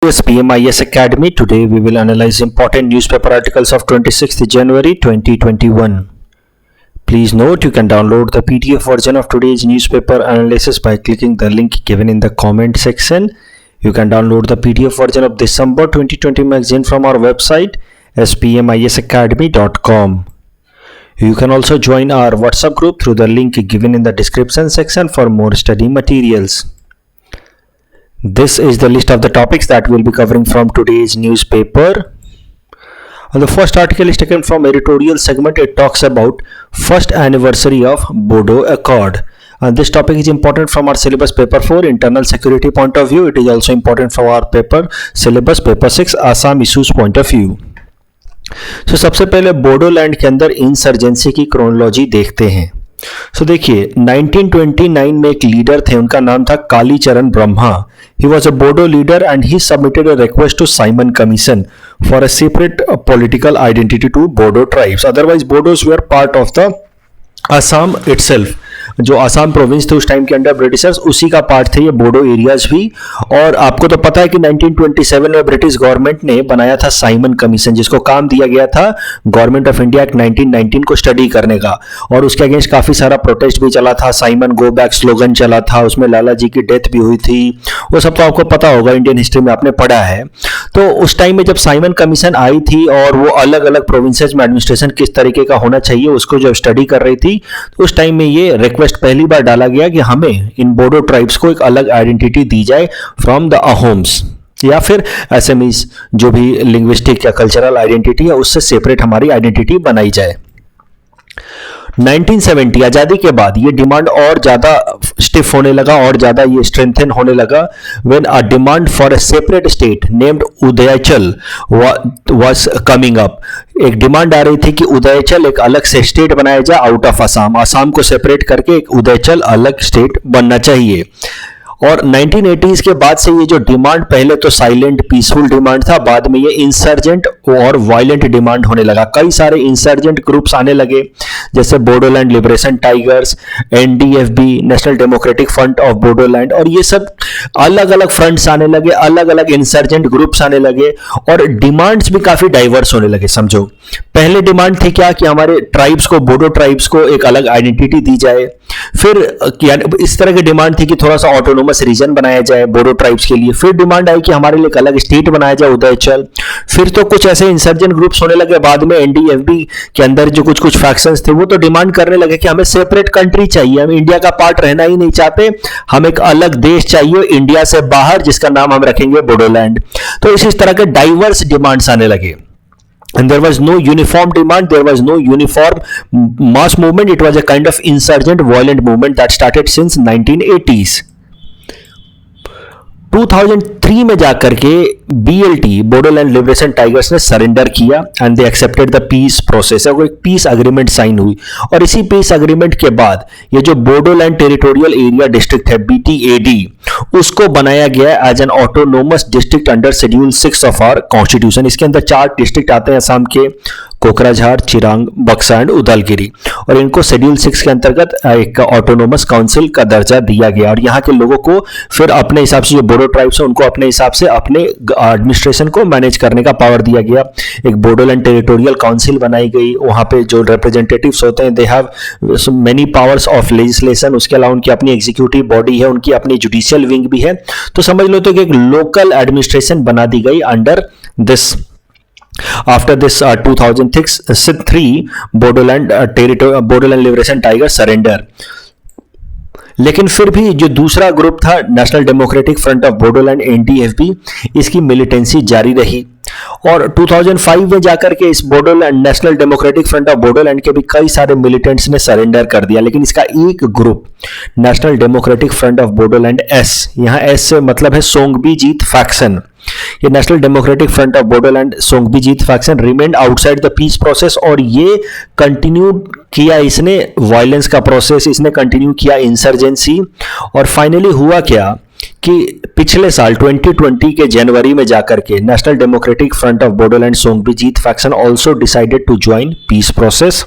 Yes, PMIS Academy. Today we will analyze important newspaper articles of 26th January 2021. Please note you can download the PDF version of today's newspaper analysis by clicking the link given in the comment section. You can download the PDF version of December 2020 magazine from our website spmisacademy.com. You can also join our WhatsApp group through the link given in the description section for more study materials. This is the list of the topics that we'll be covering from today's newspaper. And the first article is taken from editorial segment. It talks about first anniversary of Bodo Accord. And this topic is important from our syllabus paper 4 internal security point of view. It is also important from our paper syllabus paper 6 Assam issues point of view. So सबसे पहले बोडोलैंड के अंदर insurgency की chronology देखते हैं. सो देखिए 1929 में एक लीडर थे, उनका नाम था Kalicharan Brahma. He was a Bodo leader and he submitted a request to Simon Commission for a separate political identity to Bodo tribes. Otherwise Bodos were part of the Assam itself. जो आसाम प्रोविंस थे उस टाइम के अंडर ब्रिटिशर्स, उसी का पार्ट थे ये बोडो एरियाज भी. और आपको तो पता है कि 1927 में ब्रिटिश गवर्नमेंट ने बनाया था साइमन कमीशन, जिसको काम दिया गया था गवर्नमेंट ऑफ इंडिया एक्ट 1919 को स्टडी करने का. और उसके अगेंस्ट काफी सारा प्रोटेस्ट भी चला था. साइमन गो बैक स्लोगन चला था, उसमें लाला जी की डेथ भी हुई थी. वो सब तो आपको पता होगा, इंडियन हिस्ट्री में आपने पढ़ा है. तो उस टाइम में जब साइमन कमीशन आई थी और वो अलग अलग प्रोविंसेस में एडमिनिस्ट्रेशन किस तरीके का होना चाहिए उसको जब स्टडी कर रही थी, तो उस टाइम में ये रिक्वेस्ट पहली बार डाला गया कि हमें इन बोडो ट्राइब्स को एक अलग आइडेंटिटी दी जाए फ्रॉम द अहोम्स, या फिर एसएमईज, जो भी लिंग्विस्टिक या कल्चरल आइडेंटिटी है उससे सेपरेट हमारी आइडेंटिटी बनाई जाए. 1970 आजादी के बाद ये डिमांड और ज्यादा स्टिफ होने लगा और ज्यादा ये स्ट्रेंथन होने लगा. When a demand for a separate state named Udayachal was coming up. एक डिमांड आ रही थी कि उदयचल एक अलग से स्टेट बनाया जाए आउट ऑफ असम. असम को सेपरेट करके एक उदयचल अलग स्टेट बनना चाहिए. और 1980s के बाद से ये जो डिमांड, पहले तो साइलेंट पीसफुल डिमांड था, बाद में ये इंसर्जेंट और वायलेंट डिमांड होने लगा. कई सारे इंसर्जेंट ग्रुप्स आने लगे, जैसे Bodoland liberation tigers, NDFB, national Democratic Front of Bodoland, और ये सब अलग अलग फ्रंट्स आने लगे, अलग अलग इंसर्जेंट ग्रुप्स आने लगे और डिमांड्स भी काफी डाइवर्स होने लगे. समझो, पहले डिमांड थी क्या कि हमारे ट्राइब्स को, बोडो ट्राइब्स को एक अलग आइडेंटिटी दी जाए. फिर इस तरह की डिमांड थी कि थोड़ा सा ऑटोनोमस रीजन बनाया जाए बोडो ट्राइब्स के लिए. फिर डिमांड आई कि हमारे लिए एक अलग स्टेट बनाया जाए उदयचल. फिर तो कुछ ऐसे इंसर्जेंट ग्रुप्स होने लगे. बाद में एनडीएफबी के अंदर जो कुछ कुछ फैक्शंस थे वो तो डिमांड करने लगे कि हमें सेपरेट कंट्री चाहिए, हम इंडिया का पार्ट रहना ही नहीं चाहते, हम एक अलग देश चाहिए इंडिया से बाहर जिसका नाम हम रखेंगे बोडोलैंड. तो इस तरह के डाइवर्स डिमांड्स आने लगे. And there was no uniform demand, there was no uniform mass movement. It was a kind of insurgent violent movement that started since 1980s. 2003 में जाकर के BLT, बोडोलैंड लिबरेशन टाइगर्स ने सरेंडर किया and they accepted the peace process. और एक piece agreement sign हुई और इसी पीस अग्रीमेंट के बाद ये जो बोडोलैंड टेरिटोरियल एरिया डिस्ट्रिक्ट है BTAD, उसको बनाया गया as an autonomous district under schedule 6 of our constitution. इसके अंदर 4 डिस्ट्रिक्ट आते हैं असम के, कोकराझार, चिरांग, बक्सा एंड उदलगिरी, और इनको शेड्यूल 6 के अंतर्गत एक ऑटोनोमस काउंसिल का दर्जा दिया गया. और यहाँ के लोगों को फिर अपने हिसाब से, जो बोडो ट्राइब्स है उनको अपने हिसाब से अपने एडमिनिस्ट्रेशन को मैनेज करने का पावर दिया गया. एक बोडोलैंड टेरिटोरियल काउंसिल बनाई गई. वहाँ पे जो रिप्रेजेंटेटिव्स होते हैं they have many powers of legislation. उसके अलावा उनकी अपनी एग्जीक्यूटिव बॉडी है, उनकी अपनी जुडिशियल विंग भी है. तो समझ लो तो कि एक लोकल एडमिनिस्ट्रेशन बना दी गई under this. After this 2003 Bodoland liberation tiger surrender. लेकिन फिर भी जो दूसरा ग्रुप था national Democratic Front of Bodoland NDFB, इसकी मिलिटेंसी जारी रही. और 2005 में जाकर के इस Bodoland national Democratic Front of Bodoland के भी कई सारे मिलिटेंट्स ने सरेंडर कर दिया. लेकिन इसका एक group National Democratic Front of Bodoland S, यहाँ S से मतलब है सोंगबीजीत फैक्शन. ये National Democratic Front of Bodoland Songbijit faction remained outside the peace process. और ये कंटिन्यू किया इसने वायलेंस का प्रोसेस, इसने कंटिन्यू किया इंसर्जेंसी. और फाइनली हुआ क्या कि पिछले साल 2020 के जनवरी में जाकर के National Democratic Front of Bodoland Songbijit faction also decided to join peace process.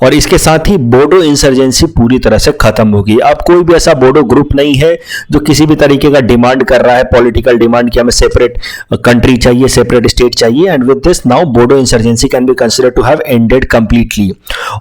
और इसके साथ ही बोडो इंसर्जेंसी पूरी तरह से खत्म होगी। अब कोई भी ऐसा बोडो ग्रुप नहीं है जो किसी भी तरीके का डिमांड कर रहा है, पॉलिटिकल डिमांड कि हमें सेपरेट कंट्री चाहिए, सेपरेट स्टेट चाहिए। And with this now Bodo insurgency can be considered to have ended completely.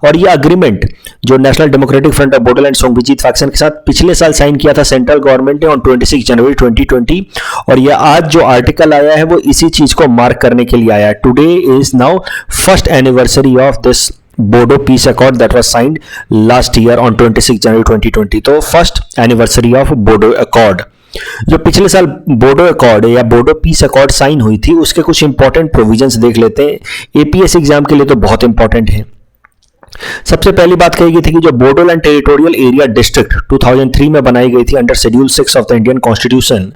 और ये अग्रीमेंट जो National Democratic Front of Bodoland Songbijit faction के साथ पिछले साल साइन किया था सेंट्रल गवर्नमेंट ने ऑन 26 जनवरी 2020, और ये आज जो आर्टिकल आया है वो इसी चीज को मार्क करने के लिए आया है। Today is now first anniversary of this Bodo peace accord that was signed last year on 26 जनवरी 2020। तो first anniversary of Bodo accord. जो पिछले साल बोडो अकॉर्ड या बोडो पीस अकॉर्ड साइन हुई थी उसके कुछ इंपॉर्टेंट प्रोविजंस देख लेते हैं। एपीएस एग्जाम के लिए तो बहुत इंपॉर्टेंट है। सबसे पहली बात कही गई थी कि जो बोडोलैंड टेरिटोरियल एरिया डिस्ट्रिक्ट 2003 में बनाई गई थी under schedule 6 of the Indian constitution,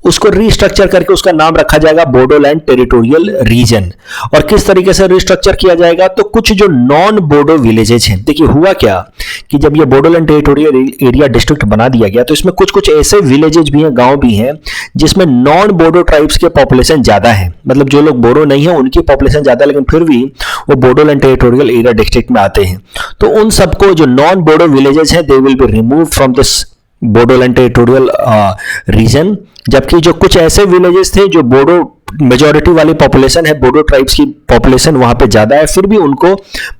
उसको रीस्ट्रक्चर करके उसका नाम रखा जाएगा बोडोलैंड टेरिटोरियल रीजन। और किस तरीके से रीस्ट्रक्चर किया जाएगा, तो कुछ जो नॉन बोडो विलेजेस हैं, देखिए हुआ क्या कि जब ये बोडोलैंड टेरिटोरियल एरिया डिस्ट्रिक्ट बना दिया गया तो इसमें कुछ कुछ ऐसे विलेजेस भी हैं, गांव भी हैं जिसमें नॉन बोडो ट्राइब्स के पॉपुलेशन ज्यादा है। मतलब जो लोग बोडो नहीं है उनकी पॉपुलेशन ज्यादा है, लेकिन फिर भी वो बोडोलैंड टेरिटोरियल एरिया डिस्ट्रिक्ट में आते हैं। तो उन सबको जो नॉन बोडो विलेजेस हैं they will be removed from this Bodoland territorial reason. जबकि जो कुछ ऐसे विलेजेस थे जो बोडो मेजॉरिटी वाली पॉपुलेशन है, बोडो ट्राइब्स की पॉपुलेशन वहां पे ज्यादा है, फिर भी उनको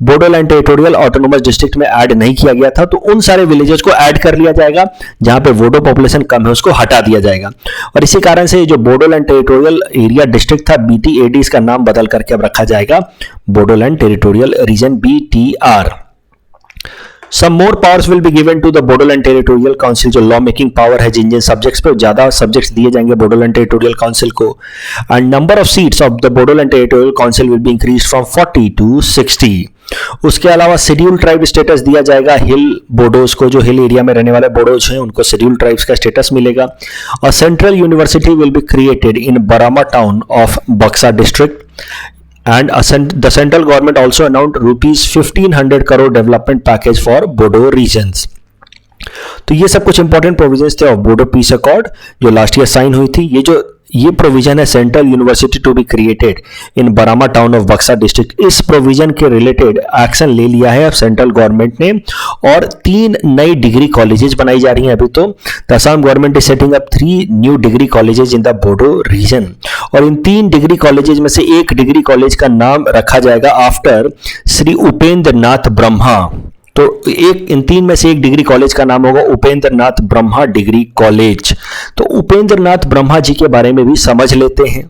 बोडोलैंड टेरिटोरियल ऑटोनोमस डिस्ट्रिक्ट में ऐड नहीं किया गया था। तो उन सारे विलेजेस को ऐड कर लिया जाएगा, जहां पे बोडो पॉपुलेशन कम है उसको हटा दिया जाएगा। और इसी कारण से जो बोडोलैंड टेरिटोरियल एरिया डिस्ट्रिक्ट था BTAD, इसका नाम बदल करके अब रखा जाएगा Bodoland territorial reason BTR। Some more powers will be given to the Bodoland Territorial Council, जो लॉ मेकिंग पावर है जिन जिन सब्जेक्ट्स पे ज्यादा सब्जेक्ट्स दिए जाएंगे बोडोलैंड टेरिटोरियल काउंसिल को। And number of seats of the Bodoland territorial council will be increase from 40 to 60। उसके अलावा schedule tribe status दिया जाएगा हिल बोडोज को, जो हिल एरिया में रहने वाले बोडोज हैं उनको शेड्यूल ट्राइब्स का स्टेटस मिलेगा। और central university will be created in Barama town of Baksa district. And the central government also announced rupees 1500 crore development package for Bodo regions। तो ये सब कुछ इंपॉर्टेंट प्रोविजंस थे ऑफ बोडो पीस अकॉर्ड जो लास्ट ईयर साइन हुई थी। ये प्रोविजन है central university to be created in Barama town of Baksa district. इस प्रोविजन के रिलेटेड एक्शन ले लिया है अब सेंट्रल गवर्नमेंट ने, और 3 नई डिग्री कॉलेजेस बनाई जा रही हैं अभी तो। The Assam government is setting up 3 new degree colleges in the Bodo region. और इन 3 डिग्री कॉलेजेस में से एक डिग्री कॉलेज का नाम रखा जाएगा आफ्टर श्री उपेंद्र नाथ ब्रह्मा। तो इन 3 में से एक डिग्री कॉलेज का नाम होगा उपेंद्र नाथ ब्रह्मा डिग्री कॉलेज। तो उपेंद्र नाथ ब्रह्मा जी के बारे में भी समझ लेते हैं।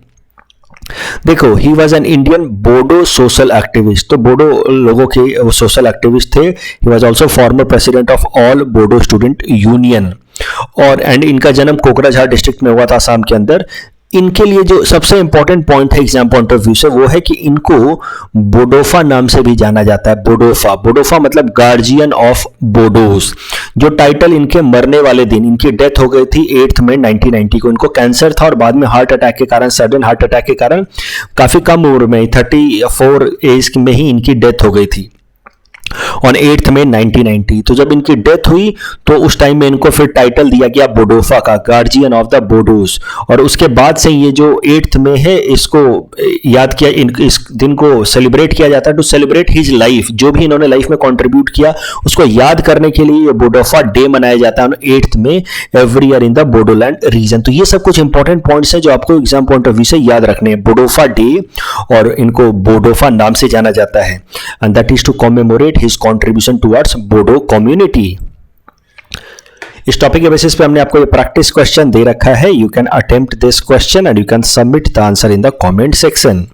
देखो, he was an Indian Bodo social activist, तो बोडो लोगों के वो सोशल एक्टिविस्ट थे। He was also former president of all Bodo student union. और इनका जन्म कोकराझार डिस्ट्रिक्ट में हुआ था असम के अंदर। इनके लिए जो सबसे इंपॉर्टेंट पॉइंट है एग्जाम पॉइंट ऑफ व्यू से वो है कि इनको बोडोफा नाम से भी जाना जाता है। बोडोफा मतलब गार्जियन ऑफ बोडोस। जो टाइटल इनके मरने वाले दिन, इनकी डेथ हो गई थी 8 मई 1990 को। इनको कैंसर था और बाद में हार्ट अटैक के कारण, सडन हार्ट अटैक के कारण काफी कम उम्र में 34 एज में ही इनकी डेथ हो गई थी ऑन 8 मई 1990। तो जब इनकी डेथ हुई तो उस टाइम में इनको फिर टाइटल दिया गया बोडोफा का, गार्जियन ऑफ द बोडोस। और उसके बाद से ये जो 8 मई है इसको याद किया, इस दिन को सेलिब्रेट किया जाता है टू सेलिब्रेट हिज लाइफ। जो भी इन्होंने लाइफ में कंट्रीब्यूट किया उसको याद करने के लिए ये बोडोफा डे मनाया जाता है on 8 May every year in the Bodoland region. तो ये सब कुछ इंपॉर्टेंट पॉइंट्स हैं जो आपको एग्जाम पॉइंट ऑफ व्यू से याद रखने हैं। बोडोफा डे, और इनको बोडोफा नाम से जाना जाता है, and that is to commemorate his contribution towards Bodo community। इस टॉपिक के बेसिस पे हमने आपको ये प्रैक्टिस क्वेश्चन दे रखा है। You can attempt this question and you can submit the answer in the comment section.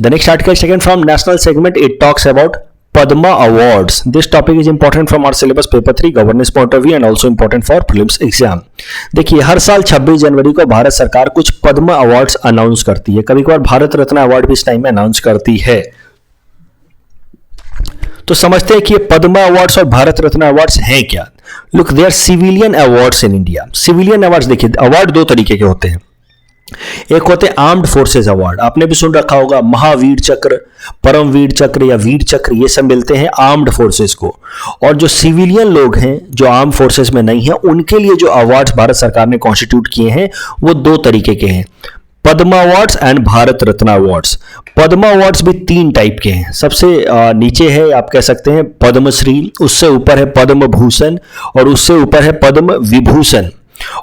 The next article second from national segment, it talks about Padma Awards. This topic is important from our syllabus paper 3 governance point of view and also important for prelims exam। देखिए, हर साल 26 जनवरी को भारत सरकार कुछ Padma awards announce करती है। कभी कभार Bharat Ratna award भी इस टाइम में अनाउंस करती है। तो समझते हैं कि ये पद्मा अवार्ड्स और भारत रत्न अवार्ड्स हैं क्या। Look, they are civilian awards in India. Civilian awards, देखिए अवार्ड 2 तरीके के होते हैं। एक होते हैं आर्म्ड फोर्सेज अवार्ड, आपने भी सुन रखा होगा, महावीर चक्र, परमवीर चक्र या वीर चक्र, ये सब मिलते हैं आर्म्ड फोर्सेज को। और जो सिविलियन लोग हैं जो आर्म फोर्सेज में नहीं है, उनके लिए जो अवार्ड्स भारत सरकार ने कॉन्स्टिट्यूट किए हैं वो 2 तरीके के हैं। Padma awards and Bharat Ratna awards. Padma awards भी 3 टाइप के हैं। सबसे नीचे है, आप कह सकते हैं, पद्मश्री, उससे ऊपर है पद्म भूषण और उससे ऊपर है पद्म विभूषण,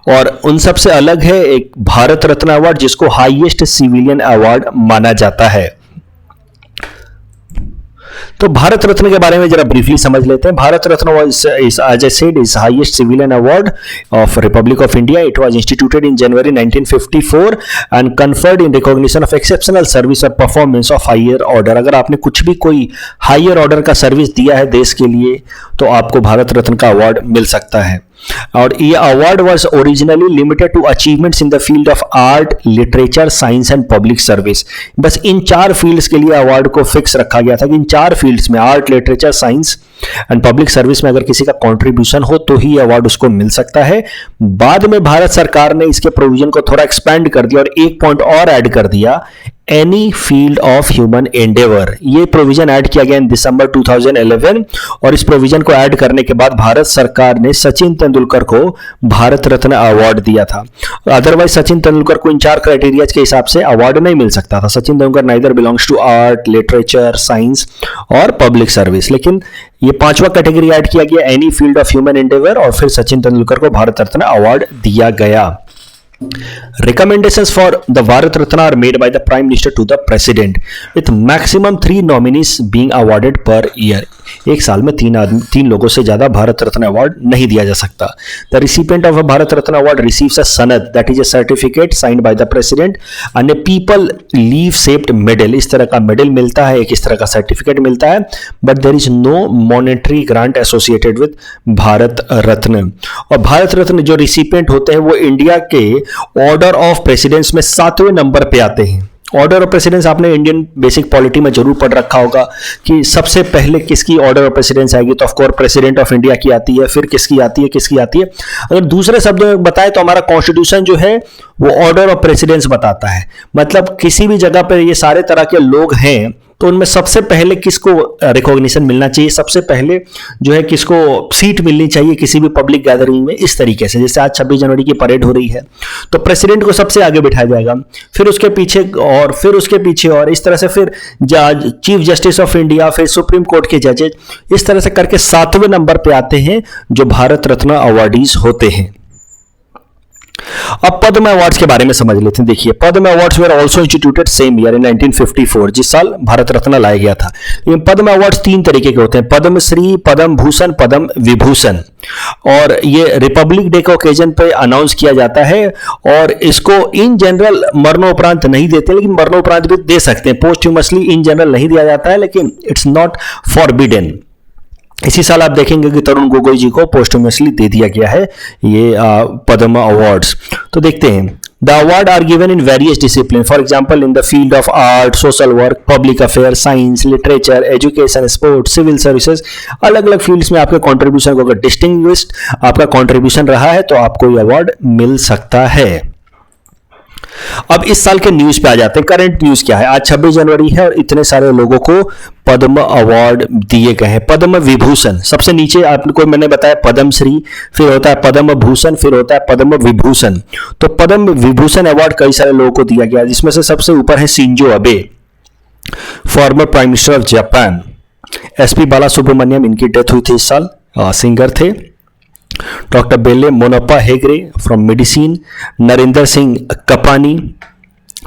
और उन सब से अलग है एक भारत रत्न अवार्ड जिसको हाईएस्ट सिविलियन अवार्ड माना जाता है। तो भारत रत्न के बारे में जरा ब्रीफली समझ लेते हैं। Bharat Ratna was is as I said is highest civilian award of Republic of India. It was instituted in January 1954 and conferred in recognition of exceptional service or performance of higher order. अगर आपने कुछ भी कोई higher order का service दिया है देश के लिए तो आपको भारत रत्न का अवार्ड मिल सकता है। और ये award was originally limited to achievements in the field of art, literature, science and public service. बस इन 4 फील्ड्स के लिए अवार्ड को फिक्स रखा गया था कि इन 4 फील्ड्स में, art, literature, science and public service में अगर किसी का कंट्रीब्यूशन हो तो ही अवार्ड उसको मिल सकता है। बाद में भारत सरकार ने इसके प्रोविजन को थोड़ा एक्सपेंड कर दिया और एक पॉइंट और ऐड कर दिया, any field of human Endeavour. ये प्रोविजन ऐड किया गया इन दिसंबर 2011 और इस प्रोविजन को ऐड करने के बाद भारत सरकार ने सचिन तेंदुलकर को भारत रत्न अवार्ड दिया था। अदरवाइज सचिन तेंदुलकर को इन 4 क्राइटेरिया के हिसाब से अवार्ड नहीं मिल सकता था। Sachin Tendulkar neither belongs to art, literature, science और पब्लिक सर्विस, लेकिन ये 5वां कैटेगरी ऐड किया गया, any field of human endeavour, और फिर सचिन तेंदुलकर को भारत रत्न अवार्ड दिया गया। Recommendations for the Bharat Ratna are made by the Prime Minister to the President, with maximum 3 nominees being awarded per year. एक साल में 3 लोगों से ज्यादा भारत रत्न अवार्ड नहीं दिया जा सकता। The recipient of a Bharat Ratna award receives a sanad, that is a certificate signed by the president, and a peepal leaf shaped medal. इस तरह का मेडल मिलता है, एक इस तरह का सर्टिफिकेट मिलता है, but there is no monetary grant associated with Bharat Ratna. और भारत रत्न जो रिसिपिएंट होते हैं वो इंडिया के ऑर्डर ऑफ प्रेसिडेंस में 7वें नंबर पे आते हैं। ऑर्डर ऑफ प्रेसिडेंस आपने इंडियन बेसिक पॉलिटी में जरूर पढ़ रखा होगा कि सबसे पहले किसकी ऑर्डर ऑफ प्रेसिडेंस आएगी, तो ऑफकोर्स प्रेसिडेंट ऑफ इंडिया की आती है, फिर किसकी आती है। अगर दूसरे शब्दों में बताएं तो हमारा कॉन्स्टिट्यूशन जो है वो ऑर्डर ऑफ प्रेसिडेंस बताता है। मतलब किसी भी जगह पर ये सारे तरह के लोग हैं तो उनमें सबसे पहले किसको रिकॉग्निशन मिलना चाहिए, सबसे पहले जो है किसको सीट मिलनी चाहिए किसी भी पब्लिक गैदरिंग में। इस तरीके से जैसे आज 26 जनवरी की परेड हो रही है तो प्रेसिडेंट को सबसे आगे बिठाया जाएगा, फिर उसके पीछे और फिर उसके पीछे और, इस तरह से फिर जज, चीफ जस्टिस ऑफ इंडिया, फिर सुप्रीम कोर्ट के जजेस, इस तरह से करके 7वें नंबर पे आते हैं जो भारत रत्न अवार्डीज होते हैं। अब पद्म अवार्ड्स के बारे में समझ लेते हैं। देखिए, Padma awards were also instituted same year in 1954, जिस साल भारत रत्न लाया गया था। लेकिन पद्म अवार्ड्स 3 तरीके के होते हैं, पद्मश्री, पद्म भूषण, पद्म विभूषण, और ये रिपब्लिक डे के ओकेजन पे अनाउंस किया जाता है। और इसको इन जनरल मरणोपरांत नहीं देते, लेकिन मरणोपरांत भी दे सकते हैं। पोस्टह्यूमसली इन जनरल नहीं दिया जाता है, लेकिन इट्स नॉट फॉरबिडन। इसी साल आप देखेंगे कि तरुण गोगोई जी को पोस्टह्यूमसली दे दिया गया है ये पद्म अवार्ड्स। तो देखते हैं, the award are given in various discipline, for example in the field of art, social work, public affair, science, literature, education, sports, civil services. अलग अलग फील्ड्स में आपके कॉन्ट्रीब्यूशन को, अगर डिस्टिंग्विश्ड आपका कॉन्ट्रीब्यूशन रहा है तो आपको ये अवार्ड मिल सकता है। अब इस साल के न्यूज पे आ जाते हैं। करंट न्यूज क्या है? आज 26 जनवरी है और इतने सारे लोगों को पद्म अवार्ड दिए गए हैं। पद्म विभूषण सबसे नीचे आपको मैंने बताया, पद्मश्री, फिर होता है पद्म भूषण, फिर होता है पद्म विभूषण। तो पद्म विभूषण अवार्ड कई सारे लोगों को दिया गया, जिसमें से सबसे ऊपर है Shinzo Abe, former prime minister of Japan. SP Bala Subrahmanyam, इनकी डेथ हुई थी इस साल, सिंगर थे। Doctor Belle Monappa Hegde from medicine, Narinder Singh Kapany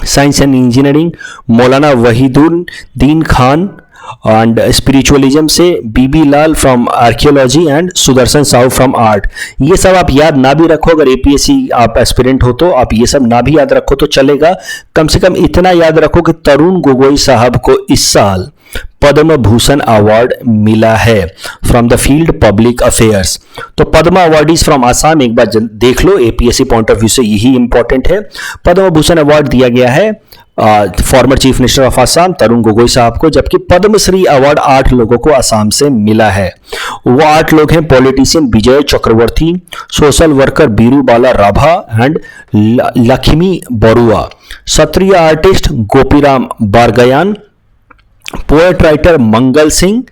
science and engineering, Maulana Wahiduddin Khan and spiritualism से, BB Lal from archaeology and Sudarshan Sahoo from art. ये सब आप याद ना भी रखो, अगर एपीएससी आप एस्पिरेंट हो तो आप ये सब ना भी याद रखो तो चलेगा। कम से कम इतना याद रखो कि तरुण गोगोई साहब को इस साल पद्म भूषण अवार्ड मिला है from the field public affairs. तो पद्म अवार्डीज फ्रॉम आसाम एक बार देख लो, एपीएससी पॉइंट ऑफ व्यू से यही इंपॉर्टेंट है। पद्म भूषण अवार्ड दिया गया है former chief minister of Assam Tarun Gogoi sahab को, जबकि पद्मश्री अवार्ड 8 लोगों को आसाम से मिला है। वो 8 लोग हैं, politician Vijay Chakraborty, social worker Biru Bala Rabha and Lakshmi Barua, Sattriya artist Gopiram Bargayan, poet writer Mangal Singh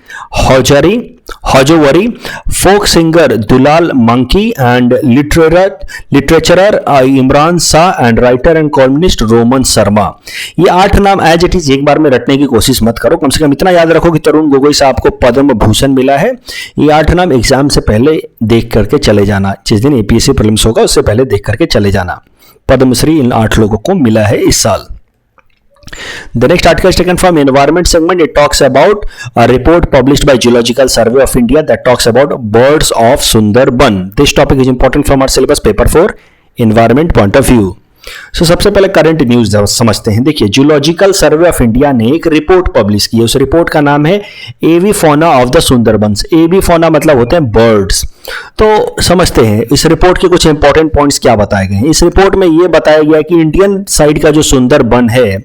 Hazowary, folk singer Dulal Manki and literature Imran Shah and writer and columnist Roman Sharma. ये 8 नाम एज इट इज एक बार में रटने की कोशिश मत करो, कम से कम इतना याद रखो कि तरुण गोगोई साहब को पद्म भूषण मिला है। ये 8 नाम एग्जाम से पहले देख करके चले जाना, जिस दिन एपीएससी प्रीलिम्स होगा उससे पहले देख करके चले जाना। पद्मश्री इन 8 लोगों को मिला है इस साल। The next article is taken from environment segment. It talks about a report published by Geological Survey of India that talks about birds of Sundarban. This topic is important from our syllabus paper 4 environment point of view. So, सबसे पहले current news समझते हैं। देखिए, geological survey of India ने एक report publish की है। उस रिपोर्ट का नाम है avifauna of the Sundarbans. Avifauna मतलब होते हैं बर्ड्स। तो समझते हैं इस रिपोर्ट के कुछ इंपॉर्टेंट पॉइंट्स क्या बताए गए हैं। इस रिपोर्ट में यह बताया गया कि इंडियन साइड का जो सुंदरबन है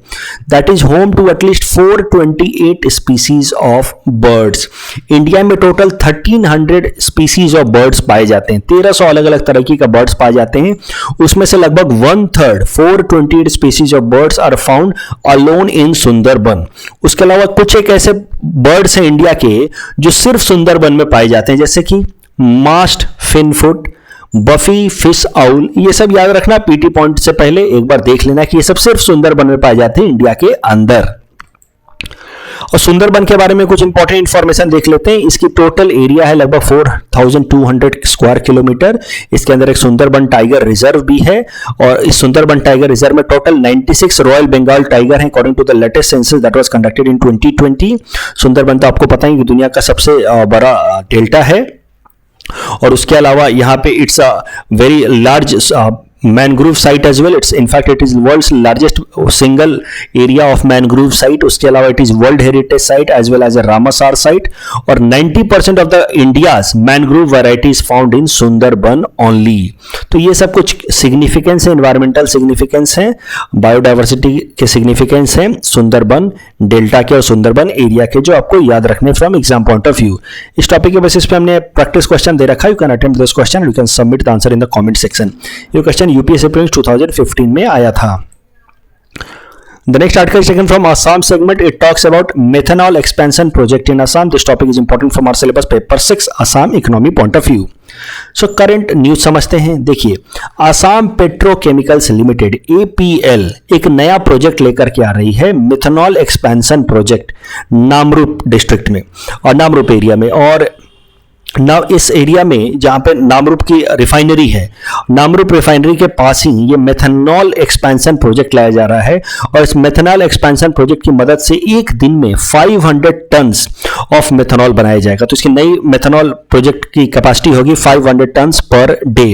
that is home to at least 428 species of birds. India में टोटल 1300 स्पीसीज ऑफ बर्ड्स पाए जाते हैं। 1300 अलग अलग तरह की का बर्ड्स पाए जाते हैं। उसमें से लगभग 1/3 428 species of birds are found alone in Sundarban. उसके अलावा कुछ एक ऐसे बर्ड्स हैं इंडिया के जो सिर्फ सुंदरबन में पाए जाते हैं, जैसे कि मास्ट फिनफुट, बफी फिश आउल। ये सब याद रखना, पीटी पॉइंट से पहले एक बार देख लेना कि ये सब सिर्फ सुंदरबन में पाए जाते हैं इंडिया के अंदर। और सुंदरबन के बारे में कुछ इंपॉर्टेंट इंफॉर्मेशन देख लेते हैं। इसकी टोटल एरिया है लगभग 4200 स्क्वायर किलोमीटर। इसके अंदर एक सुंदरबन टाइगर रिजर्व भी है और इस सुंदरबन टाइगर रिजर्व में टोटल 96 रॉयल बंगाल टाइगर हैं according to the latest census that was conducted in 2020। Sundarban तो आपको पता है कि दुनिया का सबसे बड़ा डेल्टा है और उसके अलावा यहाँ पे it's a very large mangrove site as well. It's in fact it is world's largest single area of mangrove site. उसके अलावा it is world heritage site as well as a Ramsar site और 90% of the India's mangrove varieties found in Sundarban only. तो ये सब कुछ significance है, environmental significance है, biodiversity के सिग्निफिकेंस है सुंदरबन डेल्टा के और सुंदरबन एरिया के, जो आपको याद रखने from exam point of view. इस टॉपिक के बेसिस पे हमने प्रैक्टिस क्वेश्चन दे रखा है। You can attempt this question, you can submit the answer in the comment section. ये क्वेश्चन यूपीएससी प्रीलिम्स 2015 में आया था। The next article is taken from Assam segment. It talks about methanol expansion project in Assam. This topic is important from our syllabus paper 6 Assam economy point of view. So current news समझते हैं। देखिए, Assam petrochemicals limited APL एक नया project लेकर के आ रही है, methanol expansion project, Namrup district में और नामरूप एरिया में। और इस एरिया में जहां पे नामरूप की रिफाइनरी है, नामरूप रिफाइनरी के पास ही ये मेथनॉल एक्सपेंशन प्रोजेक्ट लाया जा रहा है और इस मेथनॉल एक्सपेंशन प्रोजेक्ट की मदद से एक दिन में 500 टन्स ऑफ मेथनॉल बनाया जाएगा। तो इसकी नई मेथनॉल प्रोजेक्ट की कैपेसिटी होगी 500 टन्स पर डे।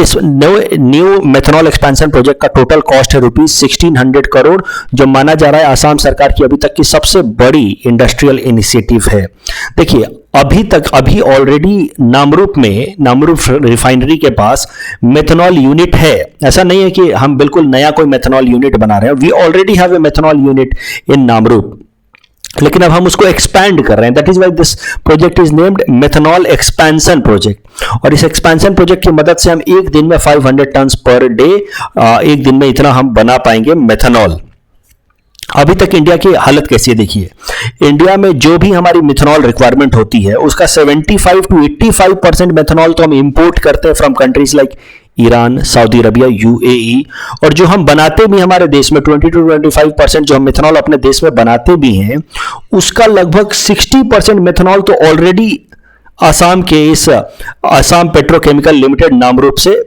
इस न्यू मेथनॉल एक्सपेंशन प्रोजेक्ट का टोटल कॉस्ट है ₹1600 करोड़, जो माना जा रहा है आसाम सरकार की अभी तक की सबसे बड़ी इंडस्ट्रियल इनिशिएटिव है। देखिए, अभी ऑलरेडी नामरूप रिफाइनरी के पास मेथनॉल यूनिट है। ऐसा नहीं है कि हम बिल्कुल नया कोई मेथनॉल यूनिट बना रहे हैं। We already have a methanol unit in Namrup, लेकिन अब हम उसको एक्सपैंड कर रहे हैं। That is why this project is named methanol expansion project. और इस एक्सपेंशन प्रोजेक्ट की मदद से हम एक दिन में 500 टन्स पर डे, एक दिन में इतना हम बना पाएंगे मेथनॉल। अभी तक इंडिया की हालत कैसी है देखिए, इंडिया में जो भी हमारी मिथेनॉल रिक्वायरमेंट होती है उसका 75 to 85% मेथनॉल तो हम इंपोर्ट करते हैं from countries like Iran, Saudi Arabia, UAE. और जो हम बनाते भी हमारे देश में 20 to 25% जो हम मेथनॉल अपने देश में बनाते भी हैं, उसका लगभग 60% मेथनॉल तो ऑलरेडी आसाम के इस आसाम पेट्रोकेमिकल लिमिटेड नामरूप से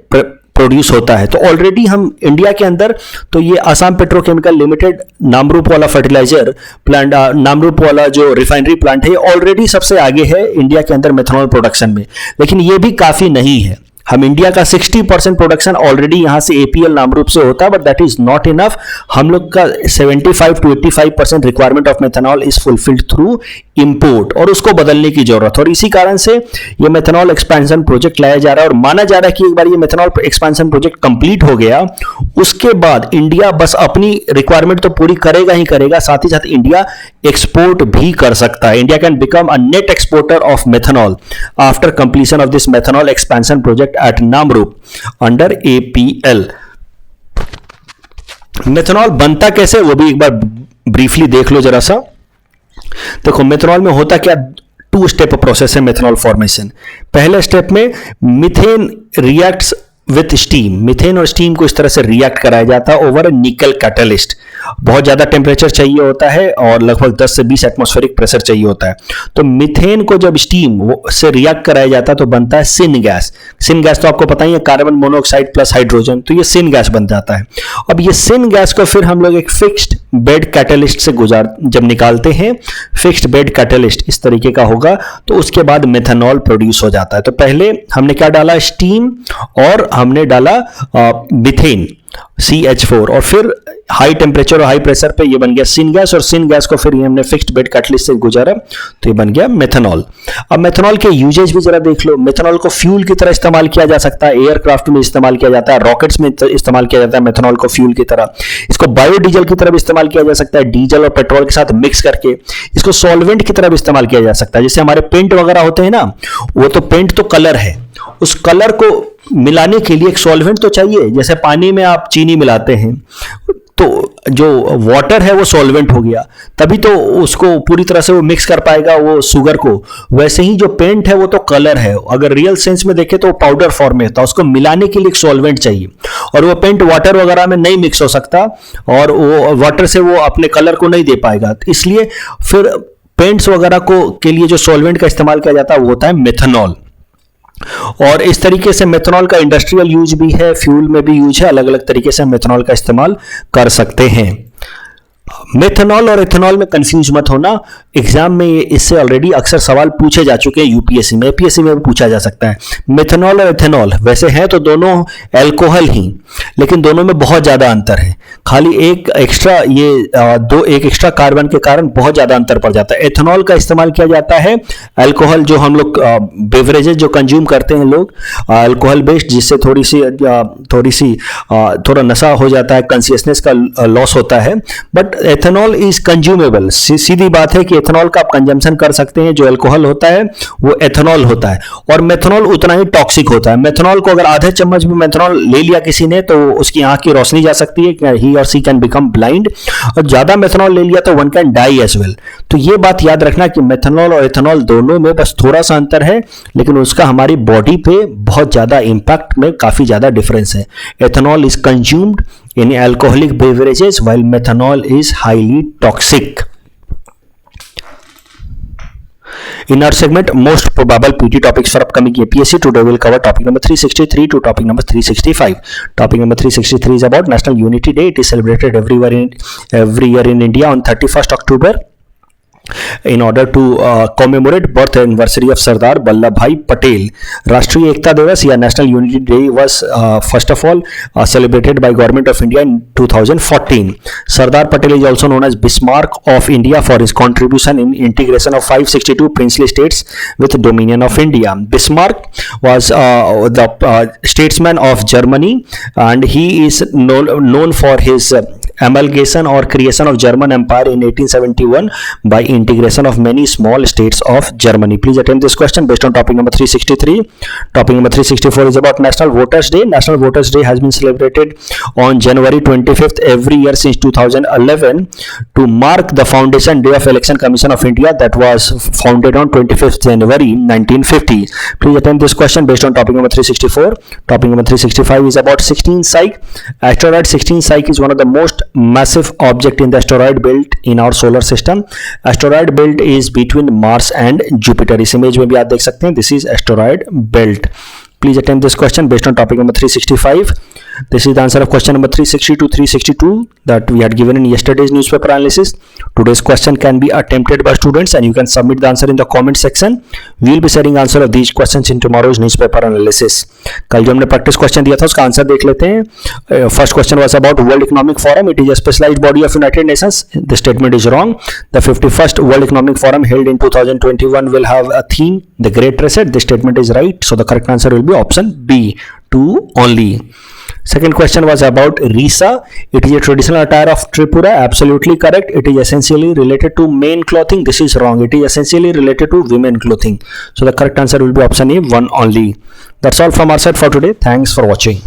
प्रोड्यूस होता है। तो ऑलरेडी हम इंडिया के अंदर तो ये आसाम पेट्रोकेमिकल लिमिटेड नामरूप वाला फर्टिलाइजर प्लांट, नामरूप वाला जो रिफाइनरी प्लांट है, ऑलरेडी सबसे आगे है इंडिया के अंदर मेथनॉल प्रोडक्शन में। लेकिन ये भी काफी नहीं है। हम इंडिया का 60% प्रोडक्शन ऑलरेडी यहां से एपीएल नामरूप से होता है, but that is not enough. हम लोग का 75 to 85% requirement of methanol is fulfilled through import, और उसको बदलने की जरूरत है। और इसी कारण से ये मेथनॉल एक्सपेंशन प्रोजेक्ट लाया जा रहा है। और माना जा रहा है कि एक बार ये मेथनॉल एक्सपेंशन प्रोजेक्ट कंप्लीट हो गया, उसके बाद इंडिया बस अपनी रिक्वायरमेंट तो पूरी करेगा ही करेगा, साथ ही साथ इंडिया एक्सपोर्ट भी कर सकता है। India can become a net exporter of methanol after completion of this methanol expansion project at Namrup under APL. Methanol बनता कैसे वो भी एक बार ब्रीफली देख लो जरा सा। देखो मेथनॉल में होता क्या, 2 स्टेप प्रोसेस है मेथनॉल फॉर्मेशन। पहले स्टेप में methane reacts with steam, methane और स्टीम को इस तरह से रिएक्ट कराया जाता है ओवर निकल कैटलिस्ट। बहुत ज्यादा टेम्परेचर चाहिए होता है और लगभग 10 से 20 एटमॉस्फेरिक प्रेशर चाहिए होता है। तो मीथेन को जब स्टीम से रिएक्ट कराया जाता है तो बनता है सिन गैस। सिन गैस तो आपको पता ही है, कार्बन मोनोऑक्साइड प्लस हाइड्रोजन, तो ये सिन गैस बन जाता है। अब ये सिन गैस को फिर हम लोग एक फिक्स्ड बेड कैटलिस्ट से जब निकालते हैं, फिक्स्ड बेड कैटलिस्ट इस तरीके का होगा, तो उसके बाद मेथनॉल प्रोड्यूस हो जाता है। तो पहले हमने क्या डाला, स्टीम, और हमने डाला मीथेन CH4, और फिर हाई टेम्परेचर और हाई प्रेशर पे ये बन गया सिन गैस, और सिन गैस को फिर ये हमने फिक्स्ड बेड कैटलिस्ट से गुजारा तो ये बन गया मेथनॉल। अब मेथनॉल के यूजेज भी जरा देख लो। मेथनॉल को फ्यूल की तरह इस्तेमाल किया जा सकता है, एयरक्राफ्ट में इस्तेमाल किया जाता है, रॉकेट्स में इस्तेमाल किया जाता है मेथनॉल को फ्यूल की तरह। इसको बायोडीजल की तरह भी इस्तेमाल किया जा सकता है, डीजल और पेट्रोल के साथ मिक्स करके। इसको सॉल्वेंट की तरह भी इस्तेमाल किया जा सकता है, जैसे हमारे पेंट वगैरह होते हैं ना, वो तो पेंट तो कलर है, उस कलर को मिलाने के लिए एक सॉल्वेंट तो चाहिए। जैसे पानी में आप चीनी मिलाते हैं तो जो वाटर है वो सॉल्वेंट हो गया, तभी तो उसको पूरी तरह से वो मिक्स कर पाएगा वो शुगर को। वैसे ही जो पेंट है वो तो कलर है, अगर रियल सेंस में देखें तो वो पाउडर फॉर्म में होता है, उसको मिलाने के लिए एक सॉल्वेंट चाहिए, और वो पेंट वाटर वगैरह में नहीं मिक्स हो सकता, और वो वाटर से वो अपने कलर को नहीं दे पाएगा। इसलिए फिर पेंट्स वगैरह को के लिए जो सॉल्वेंट का इस्तेमाल किया जाता है वो होता है मेथनॉल। और इस तरीके से मेथनॉल का इंडस्ट्रियल यूज भी है, फ्यूल में भी यूज है, अलग अलग तरीके से मेथनॉल का इस्तेमाल कर सकते हैं। मेथनॉल और एथेनॉल में कंफ्यूज मत होना, एग्जाम में इससे ऑलरेडी अक्सर सवाल पूछे जा चुके हैं, यूपीएससी में, एपीएससी में भी पूछा जा सकता है। मेथनॉल और एथेनॉल वैसे हैं तो दोनों एल्कोहल ही, लेकिन दोनों में बहुत ज्यादा अंतर है। खाली एक एक्स्ट्रा एक एक्स्ट्रा कार्बन के कारण बहुत ज्यादा अंतर पड़ जाता है। एथेनॉल का इस्तेमाल किया जाता है अल्कोहल, जो हम लोग बेवरेजेस जो कंज्यूम करते हैं लोग अल्कोहल बेस्ड, जिससे थोड़ा नशा हो जाता है, कॉन्शियसनेस का लॉस होता है। बट एथेनॉल इज कंज्यूमेबल, सीधी बात है कि एथेनॉल का आप कंजम्पशन कर सकते हैं। जो अल्कोहल होता है वो एथेनॉल होता है, और मेथनॉल उतना ही टॉक्सिक होता है। मेथनॉल को अगर आधे चम्मच भी मेथनॉल ले लिया किसी ने तो उसकी आंख की रोशनी जा सकती है, ही और सी कैन बिकम ब्लाइंड, और ज्यादा मेथनॉल ले लिया तो one can die as well. तो ये बात याद रखना कि मेथनॉल और एथेनॉल दोनों में बस थोड़ा सा अंतर है, लेकिन उसका हमारी बॉडी पे बहुत ज्यादा इंपैक्ट में काफी ज्यादा डिफरेंस है। Ethanol is consumed in alcoholic beverages while methanol is highly toxic. In our segment most probable PT topics for upcoming APSC, today we'll cover topic number 363 to topic number 365. Topic number 363 is about National Unity Day. It is celebrated every year in India on 31st October. In order to commemorate birth anniversary of Sardar Vallabhbhai Patel. राष्ट्रीय एकता दिवस या national unity day was first of all celebrated by Government of India in 2014. Sardar Patel is also known as Bismarck of India for his contribution in integration of 562 princely states with Dominion of India. Bismarck was the statesman of Germany, and he is known for his amalgamation or creation of German Empire in 1871 by integration of many small states of Germany. Please attempt this question based on topic number 363. Topic number 364 is about National Voters Day. National Voters Day has been celebrated on January 25th every year since 2011 to mark the foundation day of Election Commission of India that was founded on 25th January 1950. Please attempt this question based on topic number 364. Topic number 365 is about 16 Psyche. Asteroid 16 Psyche is one of the most massive object in the asteroid belt in our solar system. Asteroid belt is between Mars and Jupiter. इस image में भी आप देख सकते हैं, this is asteroid belt. Please attempt this question based on topic number 365. This is the answer of question number 360 to 362 that we had given in yesterday's newspaper analysis. Today's question can be attempted by students and you can submit the answer in the comment section. We will be sharing answer of these questions in tomorrow's newspaper analysis. कल जो हमने practice question दिया था उसका answer देख लेते हैं. First question was about World Economic Forum. It is a specialized body of United Nations. The statement is wrong. The 51st World Economic Forum held in 2021 will have a theme, the Great Reset. This statement is right. So the correct answer will be option B, 2 only. Second question was about Risa. It is a traditional attire of Tripura. Absolutely correct. It is essentially related to men clothing. This is wrong. It is essentially related to women clothing. So the correct answer will be option A, 1 only. That's all from our side for today. Thanks for watching.